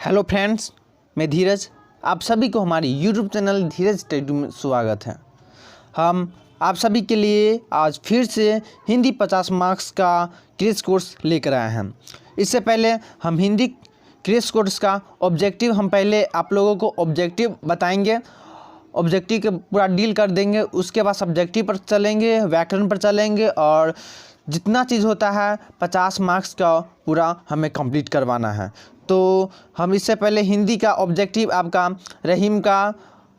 Hello friends, मैं धीरज। आप सभी को हमारी यूट्यूब चैनल धीरज स्टडी में स्वागत है। हम आप सभी के लिए आज फिर से हिंदी 50 मार्क्स का क्रैश कोर्स लेकर आए हैं। इससे पहले हम हिंदी क्रैश कोर्स का ऑब्जेक्टिव हम पहले आप लोगों को ऑब्जेक्टिव बताएंगे, ऑब्जेक्टिव के पूरा डील कर देंगे। उसके बाद सब्जेक्टिव पर चलेंगे, व्याकरण पर चलेंगे और जितना चीज़ होता है 50 मार्क्स का पूरा हमें कंप्लीट करवाना है। तो हम इससे पहले हिंदी का ऑब्जेक्टिव आपका रहीम का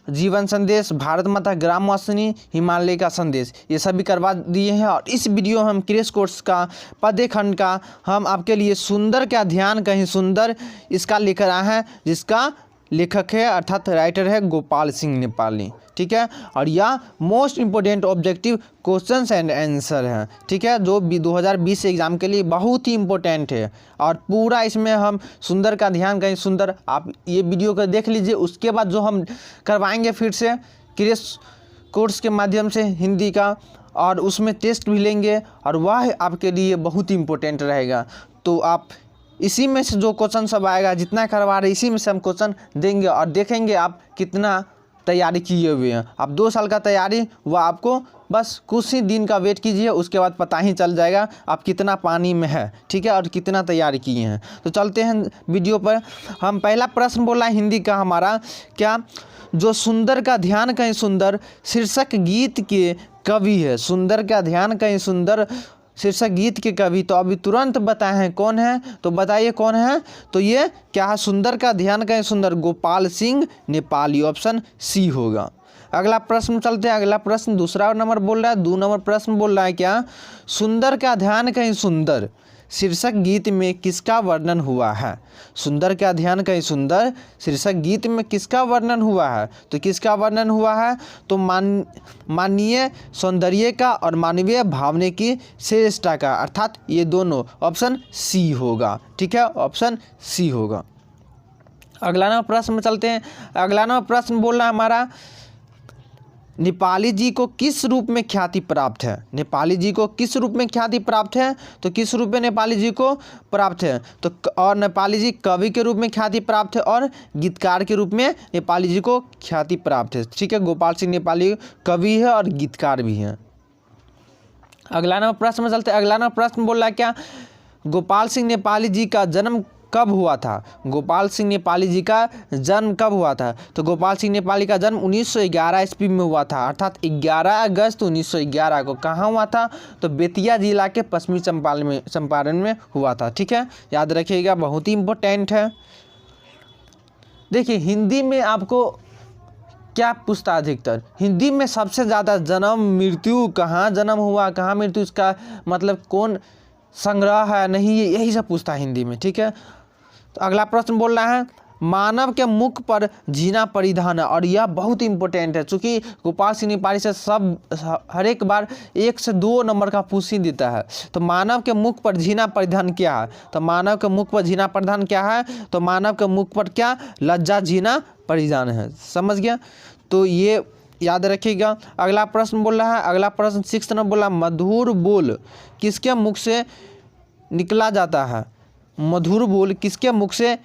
जीवन संदेश, भारत माता ग्रामवासिनी, हिमालय का संदेश, ये सभी करवा दिए हैं। और इस वीडियो हम क्रैश कोर्स का पद्य खंड का हम आपके लिए सुंदर का ध्यान कहीं सुंदर इसका लेकर आए हैं, जिसका लेखक है अर्थात राइटर है गोपाल सिंह नेपाली। ठीक है, और यह most important objective questions and answer है। ठीक है, जो 2020 एग्ज़ाम के लिए बहुत ही इम्पोर्टेंट है। और पूरा इसमें हम सुंदर का ध्यान कहीं सुंदर, आप ये वीडियो को देख लीजिए। उसके बाद जो हम करवाएंगे फिर से क्रैश कोर्स के माध्यम से हिंदी का, और उसमें टेस्ट भी लेंगे और वह आपके लिए बहुत ही इम्पोर्टेंट रहेगा। तो आप इसी में से जो क्वेश्चन सब आएगा, जितना करवा रहे इसी में से हम क्वेश्चन देंगे और देखेंगे आप कितना तैयारी किए हुए हैं। आप 2 साल का तैयारी वह आपको बस कुछ ही दिन का वेट कीजिए, उसके बाद पता ही चल जाएगा आप कितना पानी में है। ठीक है, और कितना तैयारी किए हैं। तो चलते हैं वीडियो पर। हम पहला प्रश्न बोला हिंदी का हमारा, क्या जो सुंदर का ध्यान कहीं सुंदर शीर्षक गीत के कवि है। सुंदर का ध्यान कहीं सुंदर शीर्षक गीत के कवि, तो अभी तुरंत बताएं कौन है। तो बताइए कौन है। तो ये क्या है, सुंदर का ध्यान कहीं सुंदर गोपाल सिंह नेपाली, ऑप्शन सी होगा। अगला प्रश्न चलते हैं। अगला प्रश्न दूसरा नंबर बोल रहा है, 2 नंबर प्रश्न बोल रहा है, क्या सुंदर का ध्यान कहीं सुंदर शीर्षक गीत में किसका वर्णन हुआ है। सुंदर का ध्यान कहीं सुंदर शीर्षक गीत में किसका वर्णन हुआ है। तो किसका वर्णन हुआ है, तो मानवीय सौंदर्य का और मानवीय भावना की श्रेष्ठता का, अर्थात ये दोनों, ऑप्शन सी होगा। ठीक है, ऑप्शन सी होगा। अगला नंबर प्रश्न में चलते हैं। अगला नंबर प्रश्न बोल रहा है हमारा, नेपाली जी को किस रूप में ख्याति प्राप्त है। नेपाली जी को किस रूप में ख्याति प्राप्त है। तो किस रूप में नेपाली जी को प्राप्त है, तो और नेपाली जी कवि के रूप में ख्याति प्राप्त है और गीतकार के रूप में नेपाली जी को ख्याति प्राप्त है। ठीक है, गोपाल सिंह नेपाली कवि है और गीतकार भी हैं। अगला नंबर प्रश्न में चलते हैं। अगला नंबर प्रश्न बोल रहा है, क्या गोपाल सिंह नेपाली जी का जन्म कब हुआ था। गोपाल सिंह नेपाली जी का जन्म कब हुआ था। तो गोपाल सिंह नेपाली का जन्म 1911 ईस्वी में हुआ था, अर्थात 11 अगस्त 1911 को। कहाँ हुआ था, तो बेतिया जिला के पश्चिमी चंपारण में हुआ था। ठीक है, याद रखिएगा, बहुत ही इम्पोर्टेंट है। देखिए हिंदी में आपको क्या पूछता है अधिकतर, हिंदी में सबसे ज़्यादा जन्म मृत्यु, कहाँ जन्म हुआ कहाँ मृत्यु, इसका मतलब कौन संग्रह है नहीं, यही सब पूछता है हिंदी में। ठीक है, तो अगला प्रश्न बोल रहा है, मानव के मुख पर झीना परिधान है। और यह बहुत इंपॉर्टेंट है, चूँकि गोपाल सिंह नेपाली से सब हर एक बार 1 से 2 नंबर का पूछ ही देता है। तो मानव के मुख पर झीना परिधान क्या है। तो मानव के मुख पर झीना परिधान क्या है, तो मानव के मुख पर क्या लज्जा झीना परिधान है। समझ गया, तो ये याद रखिएगा। अगला प्रश्न बोल रहा है, अगला प्रश्न 6 नंबर बोला, मधुर बोल किसके मुख से निकला जाता है। मधुर बोल किसके मुख से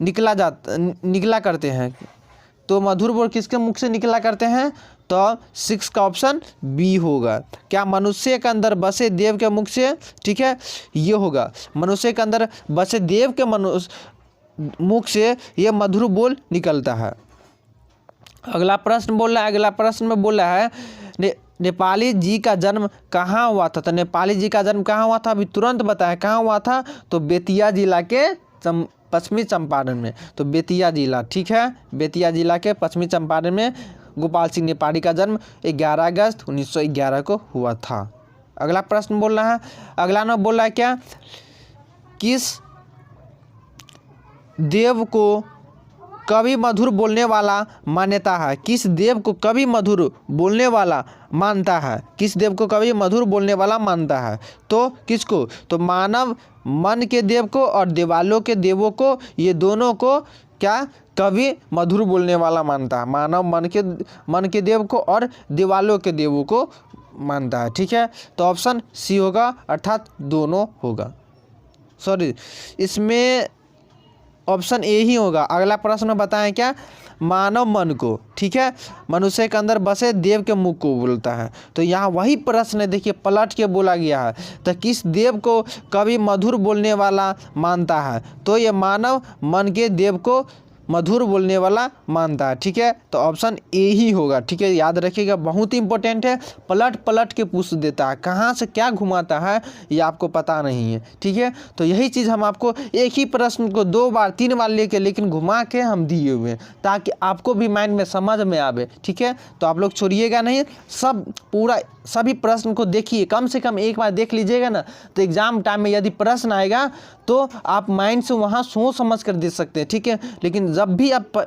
निकला करते हैं। तो मधुर बोल किसके मुख से निकला करते हैं, तो 6 का ऑप्शन बी होगा। क्या मनुष्य के अंदर बसे देव के मुख से। ठीक है, ये होगा, मनुष्य के अंदर बसे देव के मुख से ये मधुर बोल निकलता है। अगला प्रश्न बोल रहा है, अगला प्रश्न में बोल रहा है, नेपाली जी का जन्म कहाँ हुआ था। तो नेपाली जी का जन्म कहाँ हुआ था, अभी तुरंत बताया कहाँ हुआ था। तो बेतिया जिला के पश्चिमी चंपारण में। तो बेतिया जिला, ठीक है, बेतिया जिला के पश्चिमी चंपारण में गोपाल सिंह नेपाली का जन्म 11 अगस्त 1911 को हुआ था। अगला प्रश्न बोल रहा है, अगला नंबर बोल रहा है, क्या किस देव को कवि मधुर बोलने वाला मान्यता है। किस देव को कवि मधुर बोलने वाला मानता है। किस देव को कवि मधुर बोलने वाला मानता है, तो किसको, तो मानव मन के देव को और देवालों के देवों को, ये दोनों को क्या कवि मधुर बोलने वाला मानता है। मानव मन के देव को और देवालों के देवों को मानता है। ठीक है, तो ऑप्शन सी होगा, अर्थात दोनों होगा। सॉरी, इसमें ऑप्शन ए ही होगा। अगला प्रश्न में बताएं क्या, मानव मन को, ठीक है, मनुष्य के अंदर बसे देव के मुख को बोलता है। तो यहाँ वही प्रश्न है, देखिए पलट के बोला गया है। तो किस देव को कवि मधुर बोलने वाला मानता है, तो ये मानव मन के देव को मधुर बोलने वाला मानता है, ठीक है। तो ऑप्शन ए ही होगा, ठीक है, याद रखिएगा, बहुत ही इंपॉर्टेंट है। पलट पलट के पूछ देता है, कहाँ से क्या घुमाता है ये आपको पता नहीं है, ठीक है। तो यही चीज़ हम आपको एक ही प्रश्न को 2 बार 3 बार लेके लेकिन घुमा के हम दिए हुए हैं ताकि आपको भी माइंड में समझ में आवे, ठीक है। तो आप लोग छोड़िएगा नहीं, सब पूरा सभी प्रश्न को देखिए, कम से कम एक बार देख लीजिएगा ना, तो एग्जाम टाइम में यदि प्रश्न आएगा तो आप माइंड से वहाँ सोच समझ कर दे सकते हैं, ठीक है। लेकिन जब भी आप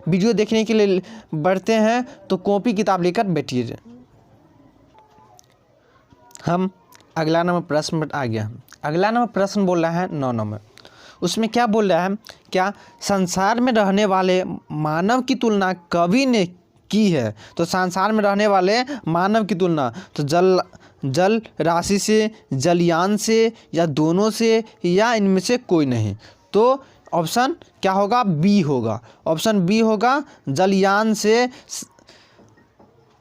वीडियो देखने के लिए बैठते हैं तो कॉपी किताब लेकर बैठिए। हम अगला नंबर प्रश्न पर आ गया। अगला नंबर प्रश्न बोल रहा है 9 नंबर, उसमें क्या बोल रहा है, क्या संसार में रहने वाले मानव की तुलना कवि ने की है। तो संसार में रहने वाले मानव की तुलना, तो जल राशि से, जलयान से, या दोनों से, या इनमें से कोई नहीं। तो ऑप्शन क्या होगा, बी होगा। ऑप्शन बी होगा, जलयान से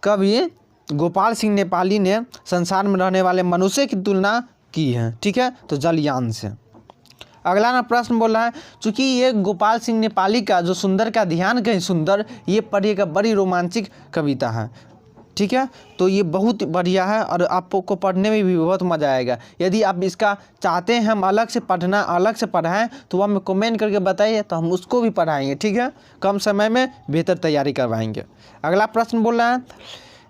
कवि गोपाल सिंह नेपाली ने संसार में रहने वाले मनुष्य की तुलना की है, ठीक है। तो जलयान से। अगला ना प्रश्न बोल रहा है, चूँकि ये गोपाल सिंह नेपाली का जो सुंदर का ध्यान कहीं सुंदर, ये पढ़िएगा, बड़ी रोमांचिक कविता है, ठीक है। तो ये बहुत बढ़िया है और आपको पढ़ने में भी बहुत मज़ा आएगा। यदि आप इसका चाहते हैं हम अलग से पढ़ना, अलग से पढ़ाएं, तो हमें कमेंट करके बताइए, तो हम उसको भी पढ़ाएंगे, ठीक है। कम समय में बेहतर तैयारी करवाएंगे। अगला प्रश्न बोल रहा है,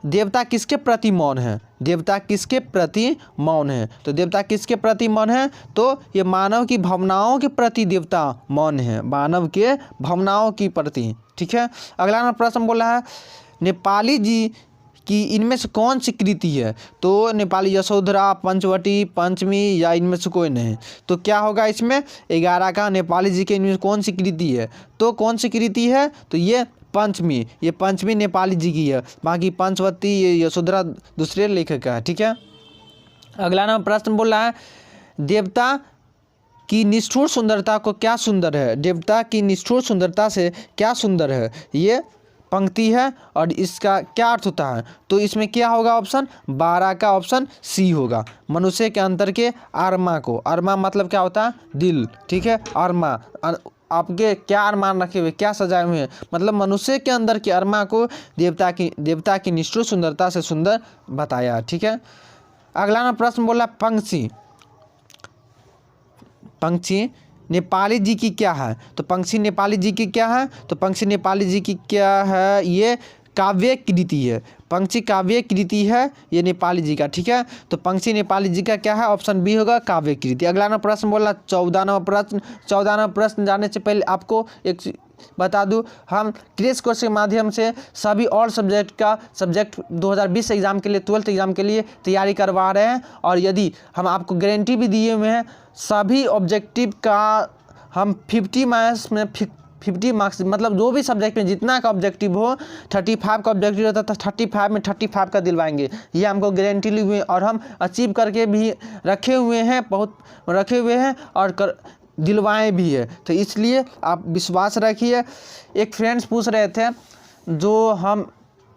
देवता किसके प्रति मौन है। देवता किसके प्रति मौन है। तो देवता किसके प्रति मौन है, तो ये मानव की भावनाओं के प्रति देवता मौन है, मानव के भावनाओं की प्रति, ठीक है। अगला प्रश्न बोल रहा है, नेपाली जी कि इनमें से कौन सी कृति है। तो नेपाली यशोधरा, पंचवटी, पंचमी, या इनमें से कोई नहीं। तो क्या होगा इसमें, 11 का नेपाली जी के इनमें कौन सी कृति है। तो कौन सी कृति है, तो ये पंचमी, ये पंचमी नेपाली जी की है, बाकी पंचवती ये यशोधरा दूसरे लेखक का है, ठीक है। अगला नाम प्रश्न बोल रहा है, देवता की निष्ठुर सुंदरता को क्या सुंदर है। देवता की निष्ठुर सुंदरता से क्या सुंदर है, ये पंक्ति है और इसका क्या अर्थ होता है। तो इसमें क्या होगा, ऑप्शन 12 का ऑप्शन सी होगा, मनुष्य के अंतर के आरमा को। आरमा मतलब क्या होता है, दिल, ठीक है। आरमा आपके क्या अरमान रखे हुए, क्या सजाए हुए हैं, मतलब मनुष्य के अंदर के अरमा को देवता की निष्ठुर सुंदरता से सुंदर बताया, ठीक है। अगला ना प्रश्न बोला, पंक्षी नेपाली जी की क्या है। तो पंक्षी नेपाली जी की क्या है, तो पंक्षी नेपाली जी की क्या है, ये काव्य कृति है। पंक्षी काव्य कृति है ये नेपाली जी का, ठीक है। तो पंक्षी नेपाली जी का क्या है, ऑप्शन बी होगा, काव्य कृति। अगला ना प्रश्न बोला 14वां प्रश्न जानने से पहले आपको एक बता दूं, हम क्रैश कोर्स के माध्यम से सभी और सब्जेक्ट 2020 एग्ज़ाम के लिए, 12th एग्ज़ाम के लिए तैयारी करवा रहे हैं। और यदि हम आपको गारंटी भी दिए हुए हैं, सभी ऑब्जेक्टिव का हम 50 मार्क्स में 50 मार्क्स, मतलब जो भी सब्जेक्ट में जितना का ऑब्जेक्टिव हो, 35 का ऑब्जेक्टिव रहता था, 35 में 35 का दिलवाएंगे, ये हमको गारंटी ली हुई है। और हम अचीव करके भी रखे हुए हैं, बहुत रखे हुए हैं और दिलवाएं भी है। तो इसलिए आप विश्वास रखिए। एक फ्रेंड्स पूछ रहे थे, जो हम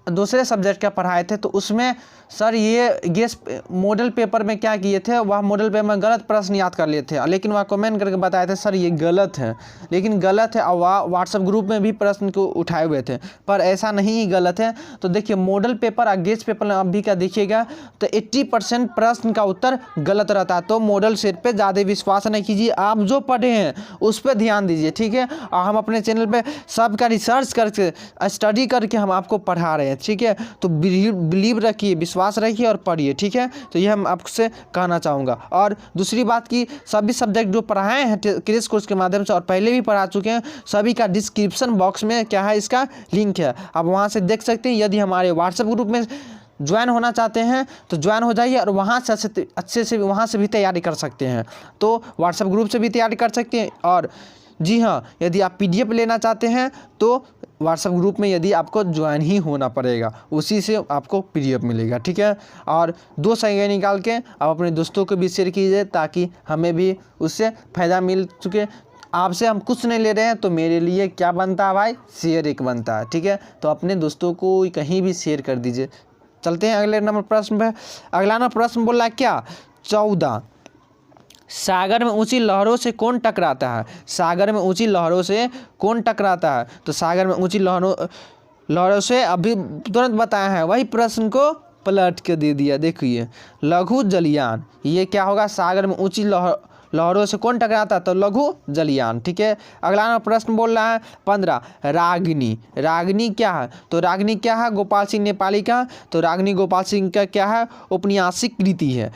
दूसरे सब्जेक्ट का पढ़ाए थे, तो उसमें सर ये गेस मॉडल पेपर में क्या किए थे, वह मॉडल पेपर में गलत प्रश्न याद कर लिए थे, लेकिन वह कमेंट करके बताए थे सर ये गलत है, लेकिन गलत है। और वह व्हाट्सएप ग्रुप में भी प्रश्न को उठाए हुए थे, पर ऐसा नहीं गलत है। तो देखिए मॉडल पेपर और गेस पेपर में अभी का देखिएगा तो 80% प्रश्न का उत्तर गलत रहता है। तो मॉडल सेट पर ज़्यादा विश्वास नहीं कीजिए, आप जो पढ़े हैं उस पर ध्यान दीजिए, ठीक है। और हम अपने चैनल पर सबका रिसर्च करके, स्टडी करके हम आपको पढ़ा रहे हैं, ठीक है। तो बिलीव रखिए, विश्वास रखिए और पढ़िए, ठीक है। तो ये हम आपसे कहना चाहूँगा। और दूसरी बात की सभी सब्जेक्ट जो पढ़ाए हैं क्रैश कोर्स के माध्यम से और पहले भी पढ़ा चुके हैं, सभी का डिस्क्रिप्शन बॉक्स में क्या है, इसका लिंक है, आप वहाँ से देख सकते हैं। यदि हमारे व्हाट्सएप ग्रुप में ज्वाइन होना चाहते हैं तो ज्वाइन हो जाइए, और वहाँ से अच्छे से वहाँ से भी तैयारी कर सकते हैं। तो व्हाट्सएप ग्रुप से भी तैयारी कर सकते हैं। और जी हाँ, यदि आप PDF लेना चाहते हैं तो व्हाट्सएप ग्रुप में यदि आपको ज्वाइन ही होना पड़ेगा, उसी से आपको PDF मिलेगा, ठीक है। और 2 संख्या निकाल के आप अपने दोस्तों को भी शेयर कीजिए, ताकि हमें भी उससे फ़ायदा मिल सके। आपसे हम कुछ नहीं ले रहे हैं, तो मेरे लिए क्या बनता है भाई, शेयर एक बनता है। ठीक है, तो अपने दोस्तों को कहीं भी शेयर कर दीजिए। चलते हैं अगले नंबर प्रश्न पे। अगला नंबर प्रश्न बोल रहा है क्या, 14, सागर में ऊंची लहरों से कौन टकराता है। सागर में ऊंची लहरों से कौन टकराता है। तो सागर में ऊंची लहरों से अभी तुरंत बताया है, वही प्रश्न को पलट के दे दिया। देखिए, लघु जलयान, ये क्या होगा, सागर में ऊंची लहरों से कौन टकराता है, तो लघु जलयान। ठीक है, अगला प्रश्न बोल रहा है 15, रागिनी। रागिनी क्या है, तो रागिनी क्या है, गोपाल सिंह नेपाली का। तो रागिनी गोपाल सिंह का क्या है, औपन्यासिक कृति है।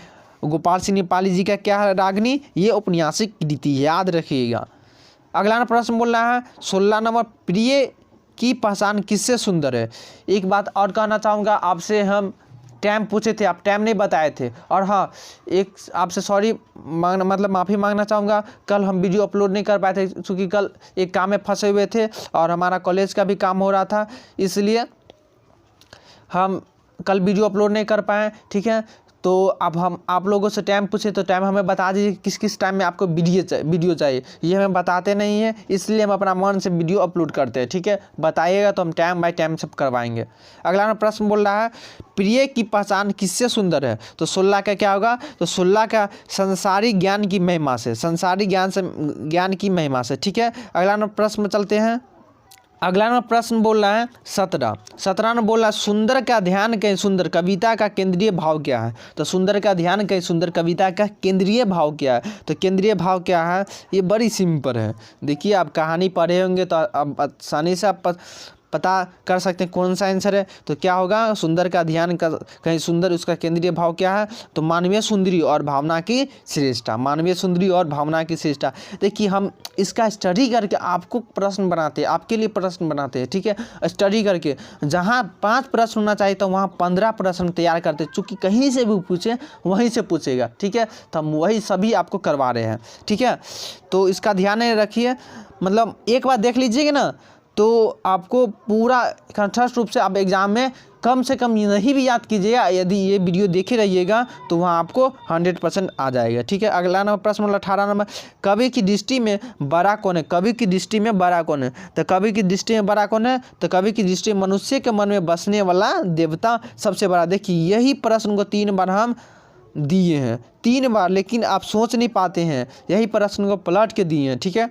गोपाल सिंह नेपाली जी का क्या है रागिनी, ये औपन्यासिक कृति है, याद रखिएगा। अगला प्रश्न बोल रहा है 16 नंबर, प्रिय की पहचान किससे सुंदर है। एक बात और कहना चाहूँगा आपसे, हम टाइम पूछे थे, आप टाइम नहीं बताए थे। और हाँ, एक आपसे सॉरी मांगना, मतलब माफ़ी मांगना चाहूँगा, कल हम वीडियो अपलोड नहीं कर पाए थे क्योंकि कल एक काम में फंसे हुए थे और हमारा कॉलेज का भी काम हो रहा था, इसलिए हम कल वीडियो अपलोड नहीं कर पाए। ठीक है, तो अब हम आप लोगों से टाइम पूछे तो टाइम हमें बता दीजिए किस किस टाइम में आपको वीडियो चाहिए। ये हमें बताते नहीं हैं, इसलिए हम अपना मन से वीडियो अपलोड करते हैं। ठीक है, बताइएगा तो हम टाइम बाय टाइम सब करवाएंगे। अगला प्रश्न बोल रहा है, प्रिय की पहचान किससे सुंदर है। तो 16 का क्या होगा, तो 16 का संसारी ज्ञान की महिमा से, संसारी ज्ञान की महिमा से। ठीक है, अगला प्रश्न में चलते हैं। अगला नंबर प्रश्न बोल रहा है 17 में बोल रहा है, सुंदर का ध्यान कहीं सुंदर कविता का केंद्रीय भाव क्या है। तो सुंदर का ध्यान कहीं सुंदर कविता का केंद्रीय भाव क्या है। तो केंद्रीय भाव क्या है, ये बड़ी सिंपल है। देखिए, आप कहानी पढ़े होंगे तो अब आसानी से आप पता कर सकते हैं कौन सा आंसर है। तो क्या होगा, सुंदर का ध्यान का कहीं सुंदर, उसका केंद्रीय भाव क्या है, तो मानवीय सुंदरी और भावना की श्रेष्ठता। मानवीय सुंदरी और भावना की श्रेष्ठता। देखिए, हम इसका स्टडी करके आपको प्रश्न बनाते हैं, आपके लिए प्रश्न बनाते हैं। ठीक है, स्टडी करके जहाँ 5 प्रश्न होना चाहिए तो वहाँ 15 प्रश्न तैयार करते हैं, चूँकि कहीं से भी पूछे वहीं से पूछेगा। ठीक है, तो हम वही सभी आपको करवा रहे हैं। ठीक है, तो इसका ध्यान रखिए, मतलब एक बार देख लीजिएगा ना, तो आपको पूरा कंठस्थ रूप से आप एग्ज़ाम में कम से कम नहीं भी याद कीजिएगा, यदि ये वीडियो देखे रहिएगा तो वहाँ आपको 100% आ जाएगा। ठीक है, अगला नंबर प्रश्न 18 नंबर, कवि की दृष्टि में बड़ा कौन है। कवि की दृष्टि में बड़ा कौन है। तो कवि की दृष्टि में बड़ा कौन है, तो कवि की दृष्टि में मनुष्य के मन में बसने वाला देवता सबसे बड़ा। देखिए, यही प्रश्न को 3 बार हम दिए हैं, 3 बार, लेकिन आप सोच नहीं पाते हैं, यही प्रश्न को पलट के दिए हैं। ठीक है,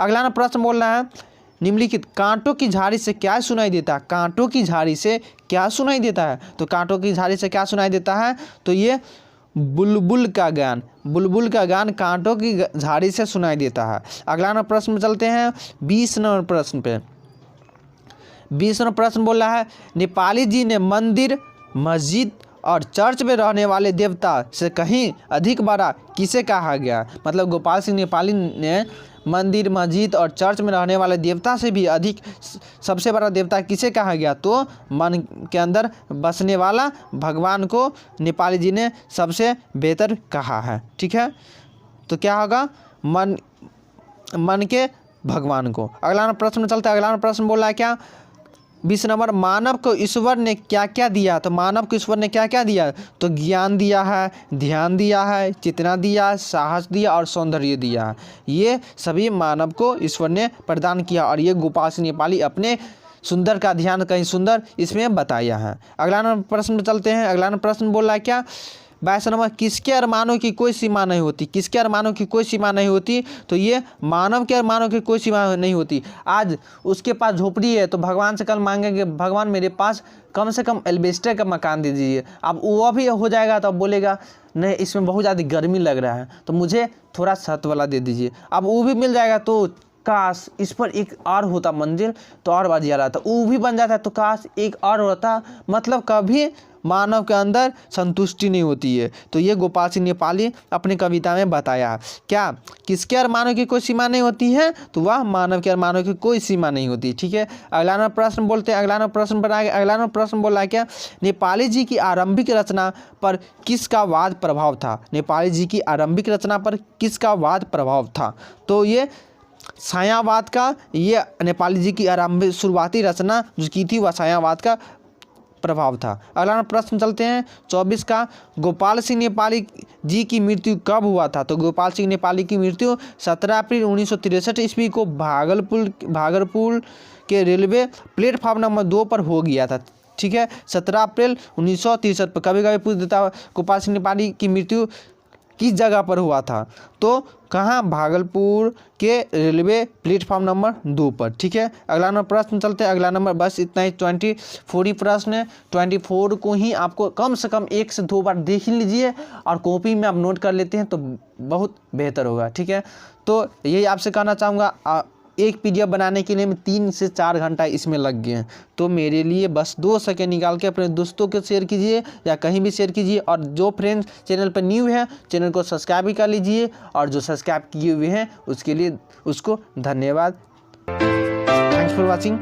अगला प्रश्न बोल रहा है, निम्नलिखित कांटों की झाड़ी से क्या सुनाई देता है। कांटों की झाड़ी से क्या सुनाई देता है। तो कांटों की झाड़ी से क्या सुनाई देता है, तो ये बुलबुल का गान। बुलबुल का गान कांटों की झाड़ी से सुनाई देता है। अगला नंबर प्रश्न में चलते हैं 20 नंबर प्रश्न पे। 20 नंबर प्रश्न बोल रहा है, नेपाली जी ने मंदिर, मस्जिद और चर्च में रहने वाले देवता से कहीं अधिक बड़ा किसे कहा गया। मतलब गोपाल सिंह नेपाली ने मंदिर, मस्जिद और चर्च में रहने वाले देवता से भी अधिक सबसे बड़ा देवता किसे कहा गया। तो मन के अंदर बसने वाला भगवान को नेपाली जी ने सबसे बेहतर कहा है। ठीक है, तो क्या होगा, मन के भगवान को। अगला प्रश्न चलता है। अगला प्रश्न बोल रहा है क्या, 20 नंबर, मानव को ईश्वर ने क्या क्या दिया। तो मानव को ईश्वर ने क्या क्या दिया, तो ज्ञान दिया है, ध्यान दिया है, चेतना दिया है, साहस दिया और सौंदर्य दिया है। ये सभी मानव को ईश्वर ने प्रदान किया और ये गोपाल सिंह नेपाली अपने सुंदर का ध्यान कहीं सुंदर इसमें बताया है। अगला प्रश्न में चलते हैं। अगला प्रश्न बोल रहा है क्या, 22 नंबर, किसके अरमानों की कोई सीमा नहीं होती। किसके अरमानों की कोई सीमा नहीं होती, तो ये मानव के अरमानों की कोई सीमा नहीं होती। आज उसके पास झोपड़ी है तो भगवान से कल मांगेंगे, भगवान मेरे पास कम से कम एल्बेस्टर का मकान दे दीजिए। अब वो भी हो जाएगा तो अब बोलेगा नहीं, इसमें बहुत ज़्यादा गर्मी लग रहा है तो मुझे थोड़ा छत वाला दे दीजिए। अब वो भी मिल जाएगा तो काश इस पर एक और होता मंजिल तो और बात रहा था, वो भी बन जाता है तो काश एक और होता। मतलब कभी मानव के अंदर संतुष्टि नहीं होती है। तो ये गोपाल सिंह नेपाली अपनी कविता में बताया। क्या, किसके अरमानों की कोई सीमा नहीं होती है, तो वह मानव के अरमानों की कोई सीमा नहीं होती। ठीक है, अगला प्रश्न बोलते हैं। अगला प्रश्न बनाएंगे। अगला प्रश्न बोल रहा है क्या, नेपाली जी की आरंभिक रचना पर किसका वाद प्रभाव था। नेपाली जी की आरंभिक रचना पर किसका वाद प्रभाव था, तो ये छायावाद का। ये नेपाली जी की आरंभिक शुरुआती रचना जो की थी वह छायावाद का प्रभाव था। अगला प्रश्न चलते हैं 24 का। गोपाल सिंह नेपाली जी की मृत्यु कब हुआ था? तो गोपाल सिंह नेपाली की मृत्यु 17 अप्रैल 1963 ईस्वी को भागलपुर के रेलवे प्लेटफॉर्म नंबर 2 पर हो गया था। ठीक है, 17 अप्रैल 1963 पर। कभी कभी पूछ देता गोपाल सिंह नेपाली की मृत्यु किस जगह पर हुआ था? तो कहाँ? भागलपुर के रेलवे प्लेटफॉर्म नंबर 2 पर। ठीक है, अगला नंबर प्रश्न चलते हैं। अगला नंबर बस इतना ही, 24 ही प्रश्न है। 24 को ही आपको कम से कम 1 से 2 बार देख ही लीजिए और कॉपी में आप नोट कर लेते हैं तो बहुत बेहतर होगा। ठीक है, तो यही आपसे कहना चाहूँगा। एक PDF बनाने के लिए मैं 3 से 4 घंटा इसमें लग गए हैं, तो मेरे लिए बस 2 सेकंड निकाल के अपने दोस्तों को शेयर कीजिए या कहीं भी शेयर कीजिए। और जो फ्रेंड्स चैनल पर न्यू है चैनल को सब्सक्राइब भी कर लीजिए, और जो सब्सक्राइब किए हुए हैं उसके लिए उसको धन्यवाद। Thanks for watching.